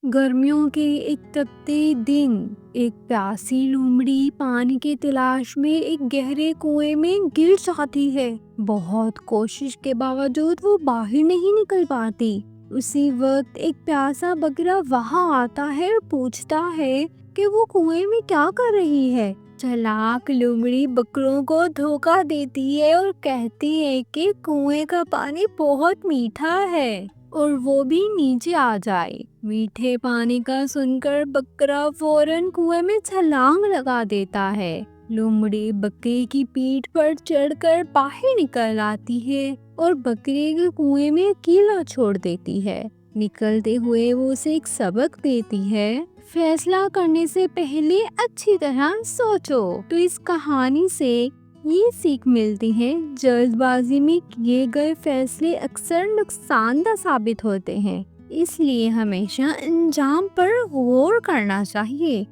گرمیوں کے ایک تپتے دن ایک پیاسی لومڑی پانی کی تلاش میں ایک گہرے کنویں میں گر جاتی ہے۔ بہت کوشش کے باوجود وہ باہر نہیں نکل پاتی۔ اسی وقت ایک پیاسا بکرا وہاں آتا ہے اور پوچھتا ہے کہ وہ کنویں میں کیا کر رہی ہے۔ چالاک لومڑی بکروں کو دھوکہ دیتی ہے اور کہتی ہے کہ کنویں کا پانی بہت میٹھا ہے اور وہ بھی نیچے آ جائے۔ میٹھے پانی کا سن کر بکرا فوراً کنویں میں چھلانگ لگا دیتا ہے۔ لومڑی بکرے کی پیٹھ پر چڑھ کر باہر نکل آتی ہے اور بکرے کو کنویں میں اکیلا چھوڑ دیتی ہے۔ نکلتے ہوئے وہ اسے ایک سبق دیتی ہے، فیصلہ کرنے سے پہلے اچھی طرح سوچو۔ تو اس کہانی سے یہ سیکھ ملتی ہے، جلد بازی میں کیے گئے فیصلے اکثر نقصان دہ ثابت ہوتے ہیں، اس لیے ہمیشہ انجام پر غور کرنا چاہیے۔